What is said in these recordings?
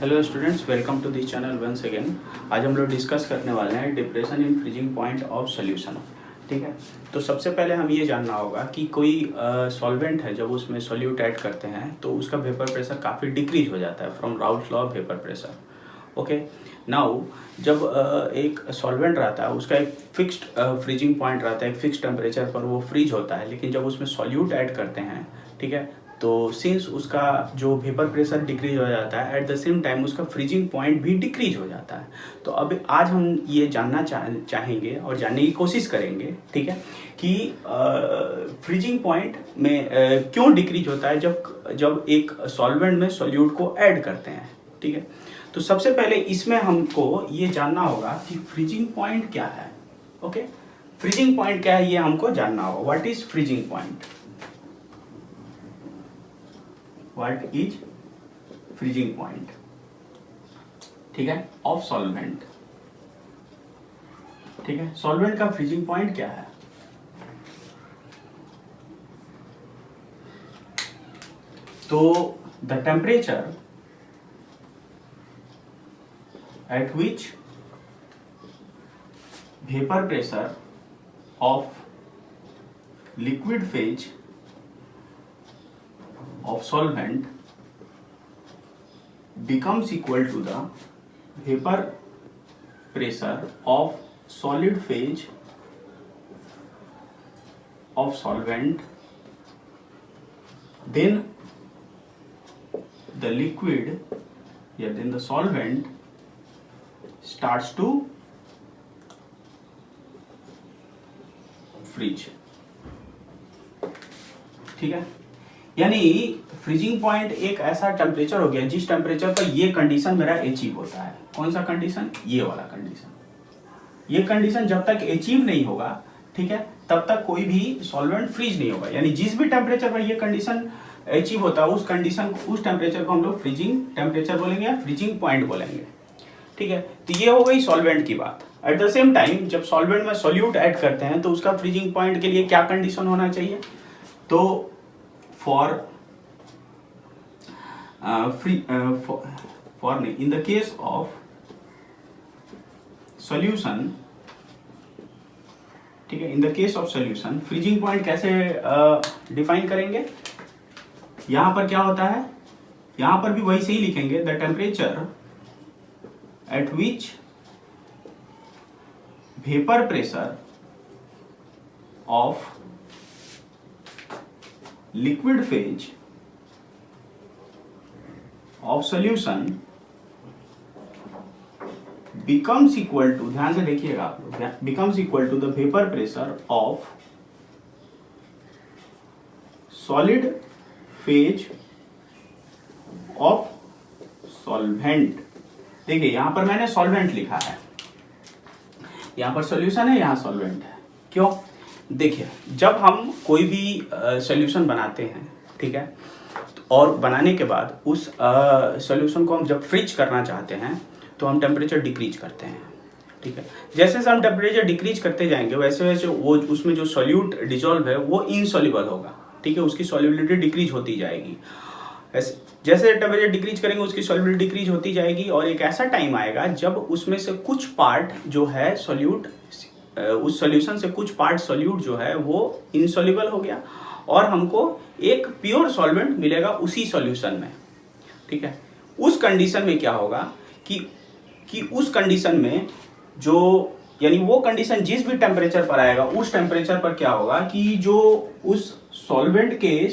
Hello students, welcome to this channel once again. आज हम लोग डिस्कस करने वाले हैं depression in freezing point of solution. ठीक है, तो सबसे पहले हम ये जानना होगा कि कोई सॉल्वेंट है, जब उसमें सॉल्यूट ऐड करते हैं तो उसका वेपर प्रेशर काफ़ी डिक्रीज हो जाता है from Raoult's law of vapour pressure. Okay, now जब एक सॉल्वेंट रहता है उसका एक फिक्स्ड फ्रीजिंग पॉइंट रहता है, एक फिक्स्ड टेम्परेचर पर वो फ्रीज होता है, लेकिन जब उसमें सॉल्यूट ऐड करते हैं, ठीक है, तो सिंस उसका जो वेपर प्रेशर डिक्रीज हो जाता है, एट द सेम टाइम उसका फ्रीजिंग पॉइंट भी डिक्रीज हो जाता है। तो अब आज हम ये जानना चाहेंगे और जानने की कोशिश करेंगे, ठीक है, कि फ्रीजिंग पॉइंट में क्यों डिक्रीज होता है जब एक सॉल्वेंट में सॉल्यूट को ऐड करते हैं। ठीक है, तो सबसे पहले इसमें हमको ये जानना होगा कि फ्रीजिंग पॉइंट क्या है। ओके, फ्रीजिंग पॉइंट क्या है ये हमको जानना होगा। What is freezing point? What is freezing point? ठीक है, ऑफ सॉल्वेंट। ठीक है, सॉल्वेंट का फ्रीजिंग पॉइंट क्या है? तो the temperature at which vapour pressure of liquid phase of solvent becomes equal to the vapor pressure of solid phase of solvent, then the solvent starts to freeze। ठीक है, यानी freezing point एक ऐसा temperature हो गया जिस temperature पर ये कंडीशन मेरा अचीव होता है। कौन सा कंडीशन? ये वाला कंडीशन। ये कंडीशन जब तक अचीव नहीं होगा, ठीक है, तब तक कोई भी सॉल्वेंट फ्रीज नहीं होगा। यानी जिस भी टेम्परेचर पर ये कंडीशन अचीव होता है उस टेम्परेचर को हम लोग फ्रीजिंग टेम्परेचर बोलेंगे या फ्रीजिंग पॉइंट बोलेंगे। ठीक है, तो ये हो गई सॉल्वेंट की बात। एट द सेम टाइम जब सॉल्वेंट में सॉल्यूट ऐड करते हैं तो उसका फ्रीजिंग पॉइंट के लिए क्या कंडीशन होना चाहिए? तो in the case of solution, ठीक है, in the case of solution freezing point कैसे डिफाइन करेंगे? यहां पर क्या होता है, यहां पर भी वही सही लिखेंगे, the temperature at which vapour pressure of liquid phase of solution becomes equal to, ध्यान से देखिएगा आप लोग, becomes equal to the vapor pressure of solid phase of solvent। देखिए यहां पर मैंने solvent लिखा है, यहां पर solution है, यहां solvent है। क्यों? देखिए जब हम कोई भी सॉल्यूशन बनाते हैं, ठीक है, और बनाने के बाद उस सॉल्यूशन को हम जब फ्रीज करना चाहते हैं तो हम टेम्परेचर डिक्रीज करते हैं। ठीक है, जैसे जैसे हम टेम्परेचर डिक्रीज करते जाएंगे वैसे वैसे वो उसमें जो सॉल्यूट डिजोल्व है वो इनसॉल्युबल होगा। ठीक है, उसकी सॉल्युबिलिटी डिक्रीज होती जाएगी। जैसे टेम्परेचर डिक्रीज करेंगे उसकी सॉल्युबिलिटी डिक्रीज होती जाएगी और एक ऐसा टाइम आएगा जब उसमें से कुछ पार्ट जो है सॉल्यूट, उस सॉल्यूशन से कुछ पार्ट सॉल्यूट जो है वो इनसॉल्युबल हो गया और हमको एक प्योर सॉल्वेंट मिलेगा उसी सॉल्यूशन में। ठीक है, उस कंडीशन में क्या होगा कि उस कंडीशन में जो, यानी वो कंडीशन जिस भी टेम्परेचर पर आएगा उस टेम्परेचर पर क्या होगा कि जो उस सॉल्वेंट के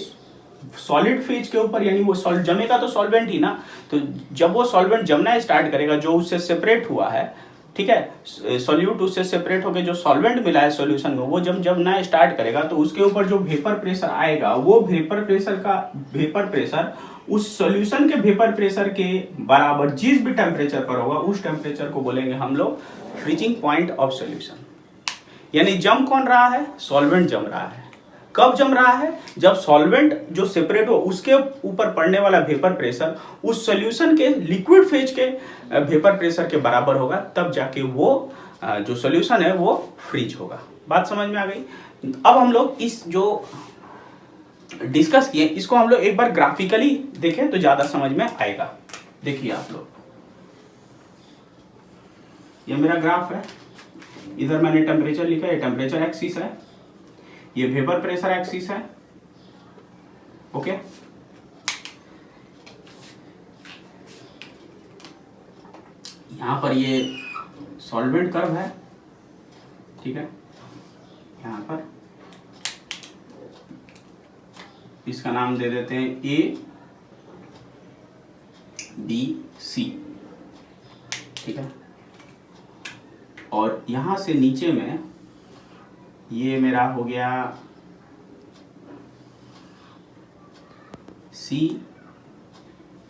सॉलिड फेज के ऊपर, यानी वो जमेगा तो सॉल्वेंट ही ना, तो जब वो सॉल्वेंट जमना स्टार्ट करेगा जो उससे सेपरेट हुआ है, ठीक है, सॉल्यूट उससे सेपरेट होकर जो सॉल्वेंट मिला है सॉल्यूशन में, वो जब ना स्टार्ट करेगा तो उसके ऊपर जो वेपर प्रेशर आएगा वो वेपर प्रेशर उस सॉल्यूशन के वेपर प्रेशर के बराबर जिस भी टेम्परेचर पर होगा उस टेम्परेचर को बोलेंगे हम लोग फ्रीजिंग पॉइंट ऑफ सॉल्यूशन। यानी जम कौन रहा है? सॉल्वेंट जम रहा है। कब जम रहा है? जब सॉल्वेंट जो सेपरेट हो उसके ऊपर पड़ने वाला वेपर प्रेशर उस सॉल्यूशन के लिक्विड फेज के वेपर प्रेशर के बराबर होगा, तब जाके वो जो सॉल्यूशन है वो फ्रीज होगा। बात समझ में आ गई? अब हम लोग इस जो डिस्कस किए इसको हम लोग एक बार ग्राफिकली देखें तो ज्यादा समझ में आएगा। देखिए आप लोग, ये मेरा ग्राफ है, इधर मैंने टेम्परेचर लिखा है, टेम्परेचर एक्सिस है, ये वेपर प्रेशर एक्सिस है। ओके, यहां पर ये सॉल्वेंट कर्व है, ठीक है, यहां पर इसका नाम दे देते हैं ए बी सी, ठीक है, और यहां से नीचे में ये मेरा हो गया सी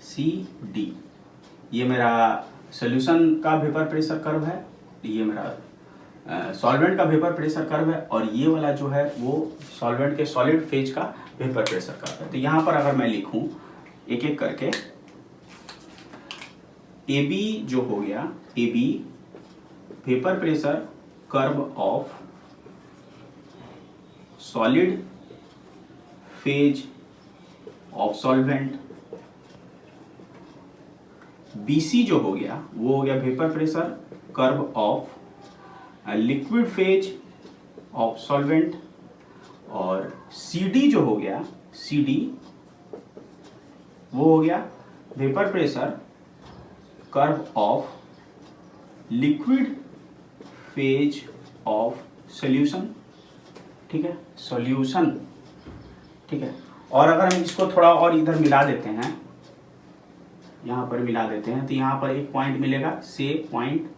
सी डी, ये मेरा सॉल्यूशन का वेपर प्रेशर कर्व है, ये मेरा सॉल्वेंट का वेपर प्रेशर कर्व है, और ये वाला जो है वो सॉल्वेंट के सॉलिड फेज का वेपर प्रेशर कर्व है। तो यहाँ पर अगर मैं लिखूं एक एक करके, ए बी जो हो गया, A B vapour pressure curve of solid phase of solvent, BC जो हो गया वो हो गया vapour pressure curve of liquid phase of solvent, और CD जो हो गया, CD वो हो गया vapour pressure curve of liquid phase of solution, ठीक है, सॉल्यूशन, ठीक है। और अगर हम इसको थोड़ा और इधर मिला देते हैं, यहाँ पर मिला देते हैं, तो यहाँ पर एक पॉइंट मिलेगा, से पॉइंट,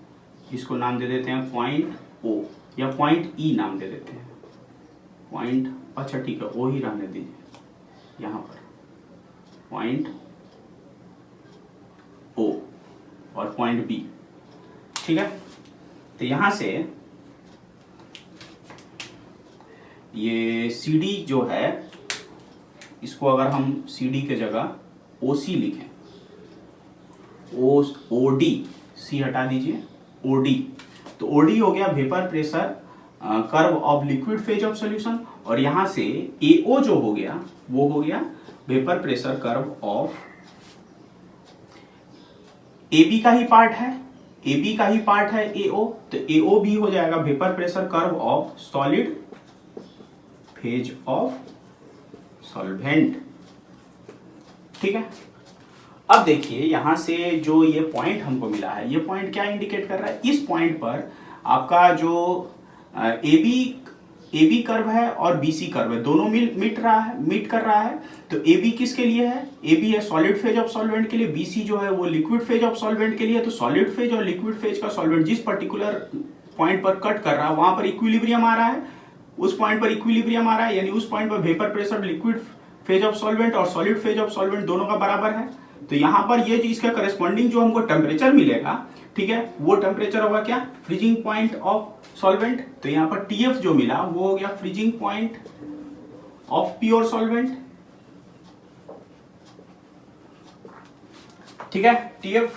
इसको नाम दे देते हैं पॉइंट O या पॉइंट E नाम दे देते हैं, पॉइंट, अच्छा ठीक है O ही रहने दीजिए, यहाँ पर पॉइंट O और पॉइंट B, ठीक है। तो यहाँ से ये CD जो है, इसको अगर हम CD के जगह OC लिखें, OD, C हटा दीजिए, OD, तो OD हो गया vapour pressure curve of liquid phase of solution, और यहां से AO जो हो गया वो हो गया vapour pressure curve of AB का ही पार्ट है, AB का ही पार्ट है AO, तो AO भी हो जाएगा vapour pressure curve of solid phase of solvent, ठीक है। अब देखिए यहां से जो ये पॉइंट हमको मिला है, ये पॉइंट क्या इंडिकेट कर रहा है, इस पॉइंट पर आपका जो AB कर्व है और BC कर्व है, दोनों मीट कर रहा है। तो AB किसके लिए है, AB है सॉलिड फेज ऑफ सॉल्वेंट के लिए, BC जो है वो लिक्विड फेज ऑफ सॉल्वेंट के लिए। तो सॉलिड फेज और लिक्विड फेज का सॉल्वेंट जिस पर्टिकुलर पॉइंट पर कट कर रहा है वहां पर इक्विलिब्रियम आ रहा है, उस पॉइंट पर इक्विलिब्रियम आ रहा है, यानी उस पॉइंट पर vapour pressure liquid phase of solvent और सॉलिड फेज ऑफ सॉल्वेंट दोनों का बराबर है। तो यहां पर ये इसका करस्पॉन्डिंग जो हमको टेम्परेचर मिलेगा, ठीक है, वो टेम्परेचर होगा क्या, फ्रीजिंग पॉइंट ऑफ सॉल्वेंट। तो यहां पर TF जो मिला वो हो गया freezing point of pure solvent, ठीक है, TF।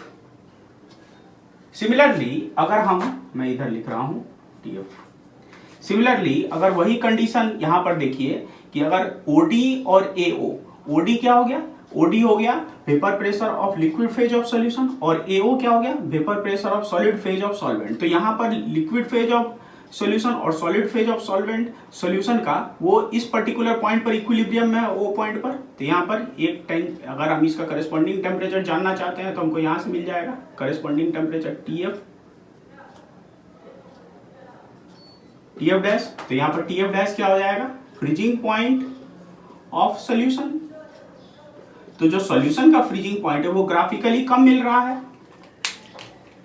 सिमिलरली अगर मैं इधर लिख रहा हूं TF, सिमिलरली अगर वही कंडीशन यहां पर देखिए कि अगर OD और AO, OD क्या हो गया, OD हो गया vapour pressure of liquid phase of solution, और AO क्या हो गया vapour pressure of solid phase of solvent. तो यहां पर लिक्विड फेज ऑफ सॉल्यूशन और solid phase of solvent solution का वो इस पर्टिकुलर पॉइंट पर इक्विलिब्रियम में, वो पॉइंट पर। तो यहां पर एक टाइम अगर हम इसका करस्पॉन्डिंग टेम्परेचर जानना चाहते हैं तो हमको यहां से मिल जाएगा करस्पॉन्डिंग टेम्परेचर TF डैश। तो यहां पर TF डैश क्या हो जाएगा, फ्रीजिंग पॉइंट ऑफ सॉल्यूशन। तो जो सॉल्यूशन का फ्रीजिंग पॉइंट है वो ग्राफिकली कम मिल रहा है,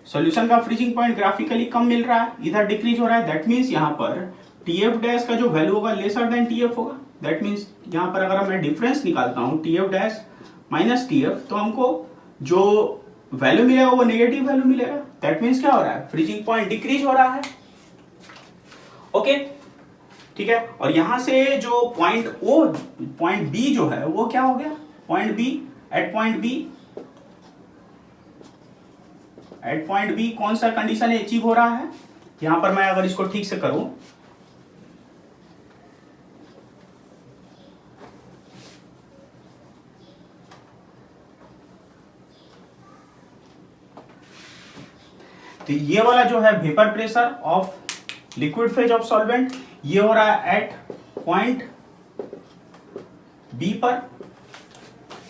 सॉल्यूशन का फ्रीजिंग पॉइंट ग्राफिकली कम मिल रहा है, इधर डिक्रीज हो रहा है। दैट मींस यहां पर TF डैश का जो वैल्यू होगा लेसर देन TF होगा। दैट मींस यहां पर अगर मैं डिफरेंस निकालता हूं TF डैश माइनस TF, तो हमको जो वैल्यू मिलेगा वो नेगेटिव वैल्यू मिलेगा। दैट मींस क्या हो रहा है, फ्रीजिंग पॉइंट डिक्रीज हो रहा है। ओके, ठीक है। और यहां से जो पॉइंट B जो है वो क्या हो गया, point B, at point B कौन सा कंडीशन अचीव हो रहा है, यहां पर मैं अगर इसको ठीक से करूं, तो ये वाला जो है vapour pressure of liquid phase of solvent, ये हो रहा है एट पॉइंट बी पर,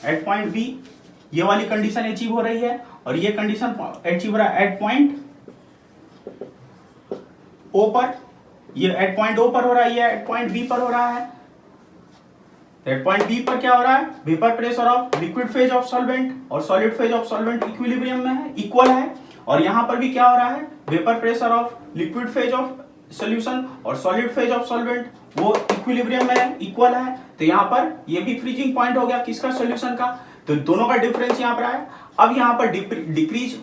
एट पॉइंट बी ये वाली कंडीशन अचीव हो रही है, और ये कंडीशन अचीव हो रहा है एट पॉइंट ओ पर, ये एट पॉइंट ओ पर हो रहा है, ये एट पॉइंट बी पर हो रहा है। एट पॉइंट बी पर क्या हो रहा है, vapour pressure of liquid phase of solvent और solid phase of solvent equilibrium में है, इक्वल है। और यहां पर भी क्या हो रहा है, vapour pressure of liquid phase of solution और सॉलिड फेज ऑफ सॉल्वेंट वो इक्विलिब्रियम में है, इक्वल है। तो यहाँ पर ये भी फ्रीजिंग पॉइंट हो गया किसका, सॉल्यूशन का। तो दोनों का डिफरेंस यहाँ पर आया। अब यहाँ पर डिक्रीज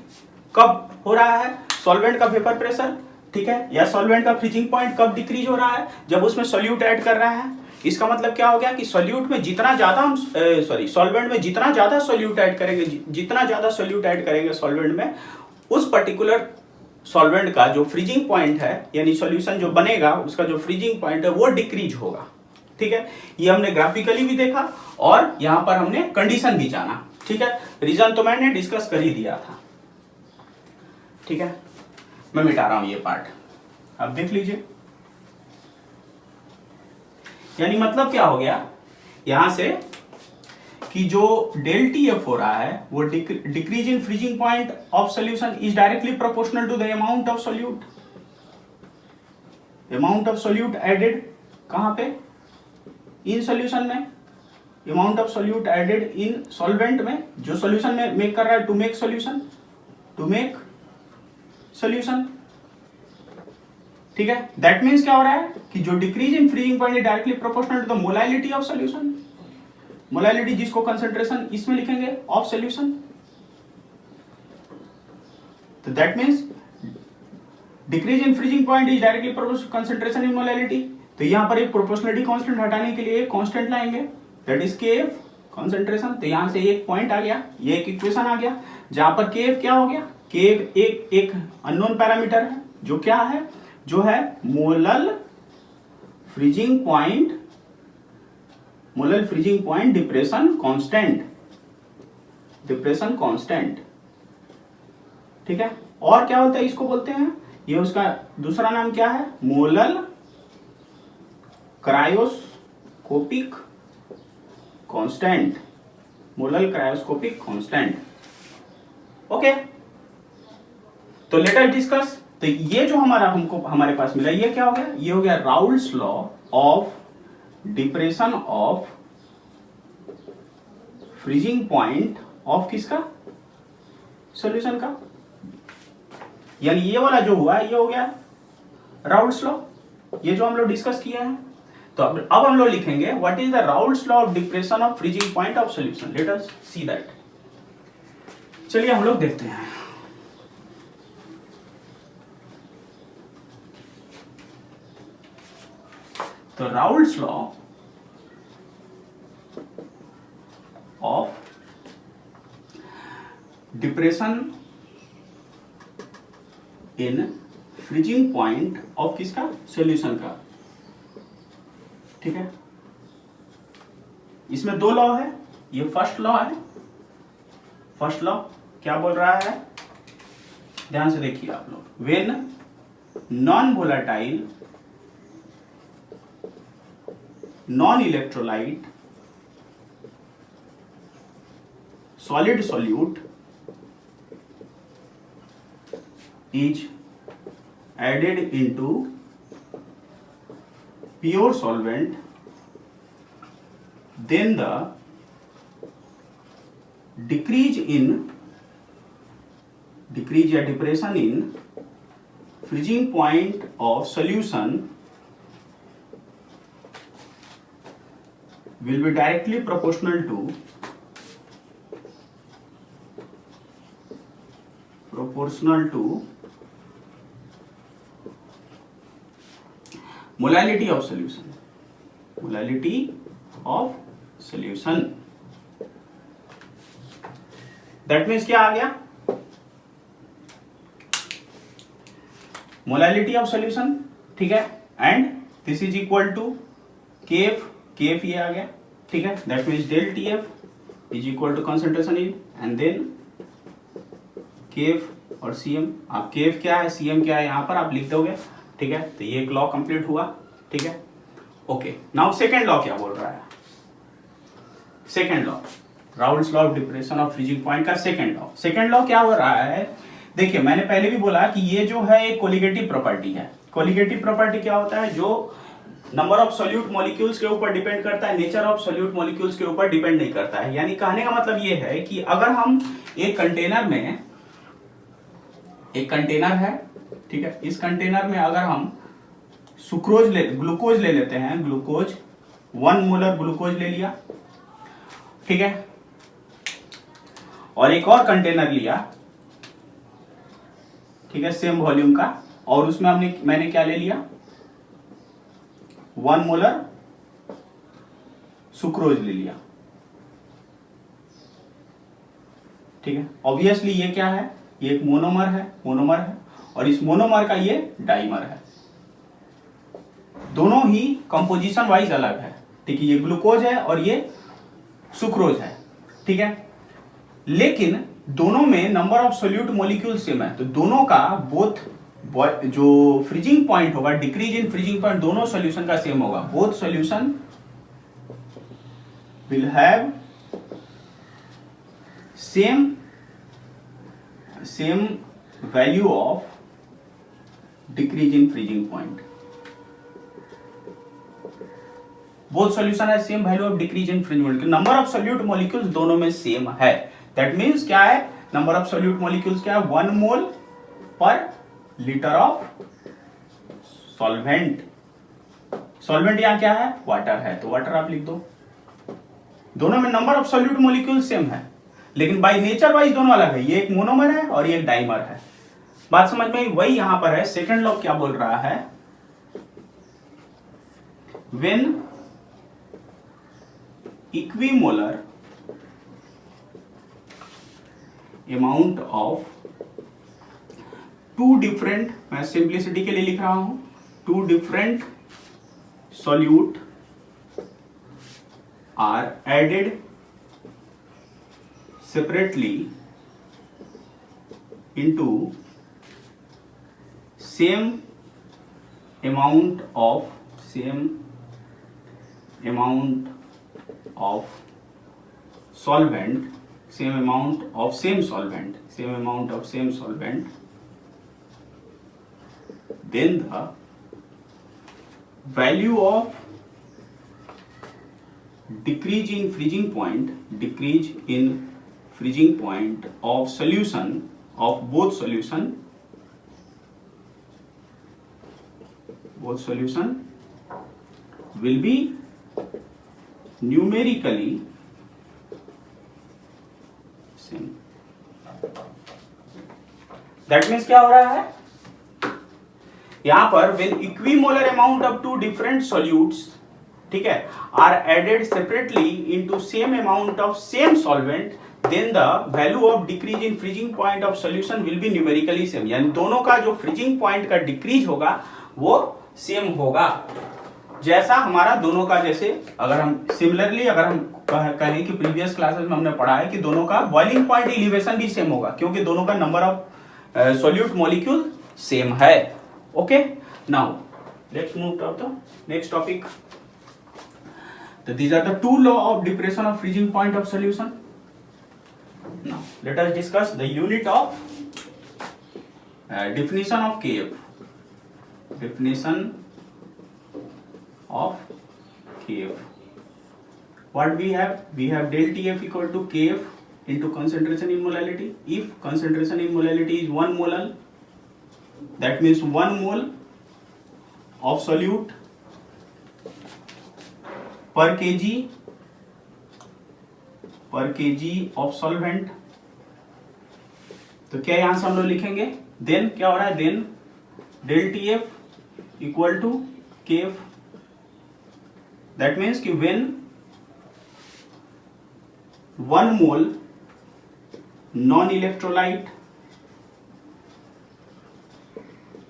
कब हो रहा है, सॉल्वेंट का वेपर प्रेशर, ठीक है, या सॉल्वेंट का फ्रीजिंग पॉइंट कब डिक्रीज हो रहा है, जब उसमें सोल्यूट ऐड कर रहा है। इसका मतलब क्या हो गया कि सोल्यूट में जितना ज्यादा हम सॉल्वेंट में जितना ज्यादा सोल्यूट ऐड करेंगे, जितना ज्यादा सोल्यूट ऐड करेंगे सॉल्वेंट में, उस पर्टिकुलर सॉल्वेंट का जो फ्रीजिंग पॉइंट है, यानी सॉल्यूशन जो बनेगा उसका जो फ्रीजिंग पॉइंट है वो डिक्रीज होगा। ठीक है, ये हमने ग्राफिकली भी देखा और यहां पर हमने कंडीशन भी जाना। ठीक है, रीजन तो मैंने डिस्कस कर ही दिया था। ठीक है, मैं मिटा रहा हूं ये पार्ट, अब देख लीजिए। यानी मतलब क्या हो गया यहां से कि जो डेल टी एफ हो रहा है वो decrease in freezing point of solution is directly proportional to the amount of solute, amount of solute added कहां पे, इन सॉल्यूशन में, amount of solute added in solvent में, जो सॉल्यूशन में मेक कर रहा है to make solution, to make solution. ठीक है, दैट मींस क्या हो रहा है कि जो decrease in freezing point is directly proportional to the molality of solution, molality जिसको कंसंट्रेशन इसमें लिखेंगे ऑफ सॉल्यूशन। तो that means decrease in freezing point is directly proportional concentration in molality. तो यहां पर एक प्रोपोर्शनलिटी कांस्टेंट हटाने के लिए एक कांस्टेंट लाएंगे, दैट इज केएफ कंसंट्रेशन। तो यहां से एक पॉइंट आ गया, ये एक इक्वेशन आ गया जहां पर केएफ क्या हो गया, केएफ एक अननोन पैरामीटर है जो क्या है, जो है molal freezing point, molal freezing point depression constant, depression constant. ठीक है, और क्या होता है इसको बोलते हैं, ये उसका दूसरा नाम क्या है, molal cryoscopic constant, molal cryoscopic constant. Okay, तो लेट अस डिस्कस। तो ये जो हमारे पास मिला, ये क्या हो गया, ये हो गया Raoult's law of depression of freezing point of किसका, सॉल्यूशन का। यानी ये वाला जो हुआ ये हो गया राउल्स लॉ, ये जो हम लोग डिस्कस किया है। तो अब हम लोग लिखेंगे what is the Raoult's law of depression of freezing point of solution. Let us see that. चलिए हम लोग देखते हैं। तो Raoult's law of depression in freezing point of किसका, सॉल्यूशन का। ठीक है, इसमें दो लॉ है, ये फर्स्ट लॉ है। फर्स्ट लॉ क्या बोल रहा है, ध्यान से देखिए आप लोग, when non volatile non electrolyte solid solute is added into pure solvent, then the decrease या depression in freezing point of solution will be directly proportional to molality of solution, molality of solution। That means क्या आ गया, molality of solution. ठीक है, and this is equal to KF, KF ये आ गया। ठीक है, that means del TF is equal to concentration in, and then KF और सीएम। आप केएफ क्या है, सीएम क्या है, यहाँ पर आप लिख दोगे, ठीक है। तो ये एक लॉ कंप्लीट हुआ, ठीक है। ओके, नाउ सेकेंड लॉ क्या बोल रहा है? Second law, Raoult's law of depression of freezing point का सेकेंड लॉ। सेकेंड लॉ क्या हो रहा है? देखिए, मैंने पहले भी बोला कि ये जो है एक कोलिगेटिव प्रॉपर्टी है। कोलिगेटिव प्रॉपर्टी क्या होता है? जो नंबर ऑफ सॉल्यूट मॉलिक्यूल्स के ऊपर डिपेंड करता है, नेचर ऑफ सॉल्यूट मॉलिक्यूल्स के ऊपर डिपेंड नहीं करता है। यानी कहने का मतलब ये है कि अगर हम एक कंटेनर में, एक कंटेनर है, ठीक है, इस कंटेनर में अगर हम ग्लूकोज ले लेते हैं, ग्लूकोज 1 मोलर ग्लूकोज ले लिया, ठीक है, और एक और कंटेनर लिया, ठीक है, सेम वॉल्यूम का, और उसमें मैंने क्या ले लिया, 1 मोलर सुक्रोज ले लिया, ठीक है। ऑब्वियसली ये क्या है? ये एक मोनोमर है, और इस मोनोमर का ये डाइमर है। दोनों ही कंपोजिशन वाइज अलग है, ठीक है। ये ग्लूकोज है और ये सुक्रोज है, ठीक है, लेकिन दोनों में number of solute molecule same है। तो दोनों का जो फ्रीजिंग पॉइंट होगा, डिक्रीज इन फ्रीजिंग पॉइंट, दोनों सॉल्यूशन का सेम होगा। Both solution will have same value of decrease in freezing point. Both solution है same value of decrease in freezing point. Number of solute molecules दोनों में same है। That means क्या है? Number of solute molecules क्या है? 1 मोल पर litre of solvent. Solvent यहां क्या है? वाटर है, तो वाटर आप लिख दो। दोनों में number of solute molecule same है, लेकिन बाय नेचर वाइज दोनों अलग है। ये एक मोनोमर है और ये एक डाइमर है। बात समझ में? वही यहां पर है। सेकंड लॉ क्या बोल रहा है? When equimolar amount of two different, मैं सिंप्लिसिटी के लिए लिख रहा हूं, two different solute are added separately into same amount of solvent, same amount of same solvent, then the value of decrease in freezing point of solution of both solution will be numerically same. That means क्या हो रहा है यहां पर? when equimolar amount of two different solutes, ठीक है, are added separately into same amount of same solvent, then the value of decrease in freezing point of solution will be numerically same. यानी दोनों का जो freezing point का decrease होगा वो same होगा। जैसा हमारा दोनों का, जैसे अगर हम सिमिलरली अगर हम कहें कि प्रीवियस क्लासेस में हमने पढ़ा है कि दोनों का बॉइलिंग पॉइंट एलिवेशन भी सेम होगा, क्योंकि दोनों का number of solute molecule same है। Okay, now let's move to the next topic. So these are the two law of depression of freezing point of solution. Now let us discuss the unit of definition of Kf. Definition of Kf. What we have? We have del Tf equal to Kf into concentration in molality. If concentration in molality is 1 molal, that means 1 mole of solute per kg of solvent. तो क्या यहां से हम लोग लिखेंगे? Then क्या हो रहा है? Then del TF equal to KF. That means कि when 1 mole non electrolyte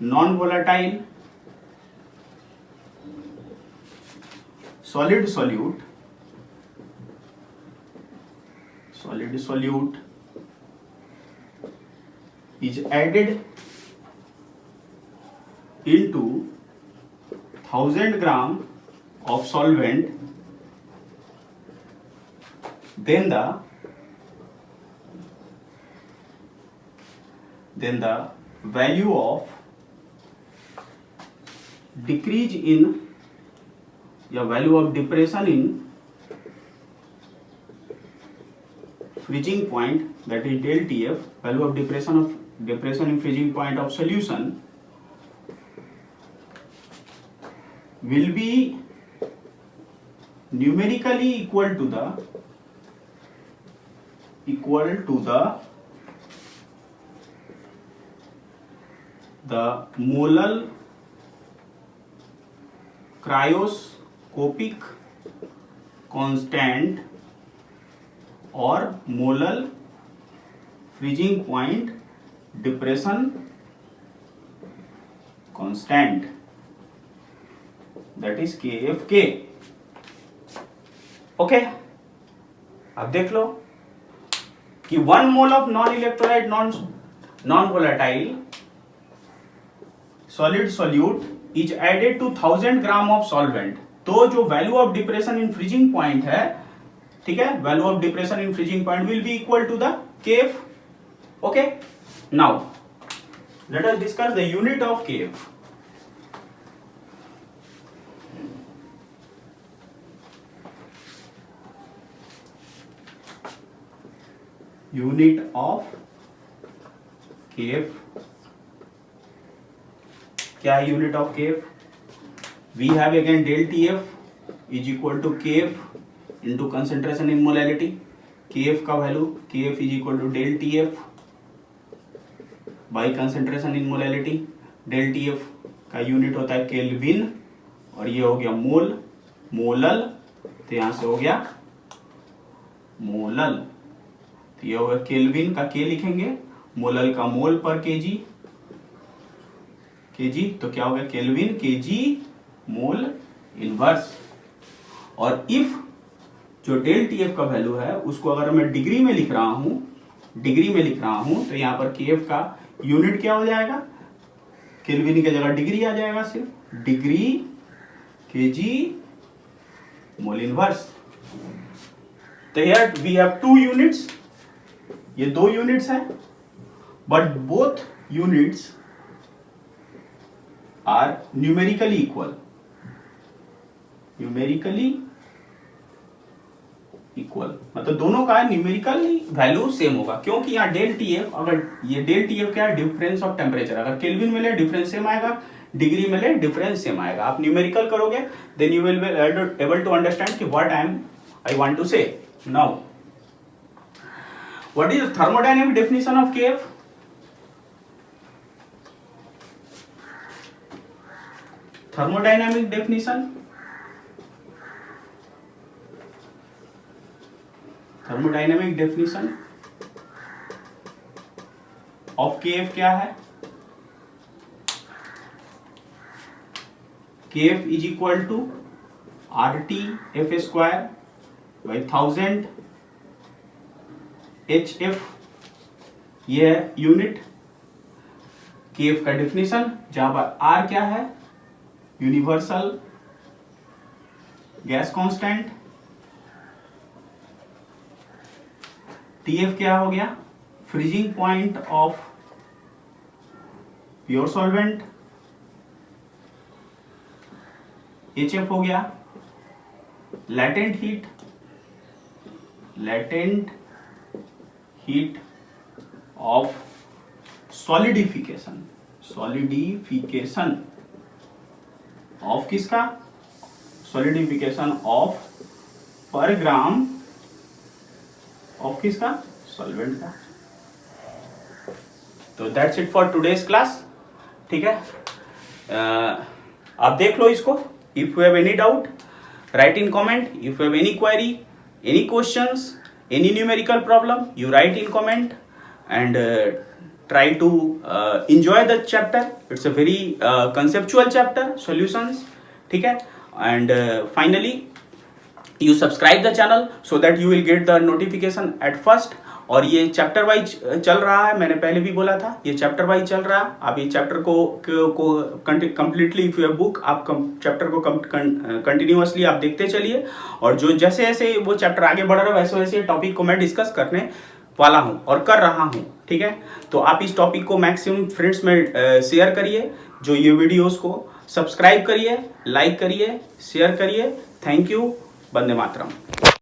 non volatile solid solute is added into 1000 gram of solvent, then the value of decrease in या value of depression in freezing point, that is del TF, value of depression in freezing point of solution will be numerically equal to the molar cryoscopic constant or molar freezing point depression constant, that is KFK. Okay, अब देख लो कि 1 mole of non electrolyte non volatile solid solute is added to 1000 gram of solvent. तो जो value of depression in freezing point है, ठीक है, value of depression in freezing point will be equal to the KF. Okay, now let us discuss the unit of KF. Unit of KF क्या है? Unit of KF we have again del TF is equal to KF into concentration in molality. KF का value KF is equal to del TF by concentration in molality. Del TF का unit होता है kelvin और ये हो गया मोल, molal, तो यहां से हो गया मोलल, तो ये होगा केल्विन का के लिखेंगे, मोलल का मोल पर केजी, तो क्या होगा केल्विन केजी मोल इनवर्स। और इफ जो डेल टीएफ का वैल्यू है उसको अगर मैं डिग्री में लिख रहा हूं तो यहां पर केएफ का यूनिट क्या हो जाएगा? केल्विन की जगह डिग्री आ जाएगा, सिर्फ डिग्री केजी मोल इनवर्स। तो हियर वी हैव 2 यूनिट्स, ये 2 यूनिट्स हैं, but both units are numerically equal, मतलब दोनों का न्यूमेरिकली वैल्यू सेम होगा, क्योंकि यहाँ डेल टीएफ, अगर ये डेल टीएफ क्या है? Difference of temperature. अगर केल्विन में ले डिफरेंस सेम आएगा, डिग्री में ले डिफरेंस सेम आएगा। आप न्यूमेरिकल करोगे then you will be able to understand कि what I want to say. Now what is the thermodynamic definition of KF? Thermodynamic definition of KF क्या है? KF is equal to RT F square by 1000 HF, ये है unit KF का definition, जहां पर R क्या है? Universal gas constant. TF क्या हो गया? Freezing point of pure solvent. HF हो गया latent heat of solidification of किसका? सॉलिडिफिकेशन ऑफ पर ग्राम ऑफ किसका? सॉल्वेंट का। तो that's it for today's class, ठीक है। आप देख लो इसको। If you have any doubt right in comment, if you have any query, any questions, any numerical problem, you write in comment and try to enjoy the chapter. It's a very conceptual chapter, solutions, ठीक है। And finally you subscribe the channel so that you will get the notification at first और ये chapter wise चल रहा है, मैंने पहले भी बोला था ये चैप्टर वाइज चल रहा है। आप ये चैप्टर को कंप्लीटली इफ यू बुक आप चैप्टर को कंटिन्यूअसली आप देखते चलिए, और जो जैसे जैसे वो चैप्टर आगे बढ़ रहा है वैसे वैसे टॉपिक को मैं डिस्कस करने वाला हूँ और कर रहा हूँ, ठीक है। तो आप इस टॉपिक को मैक्सिमम फ्रेंड्स में शेयर करिए, जो ये वीडियोस को सब्सक्राइब करिए, लाइक करिए, शेयर करिए। Thank you. वंदे मातरम।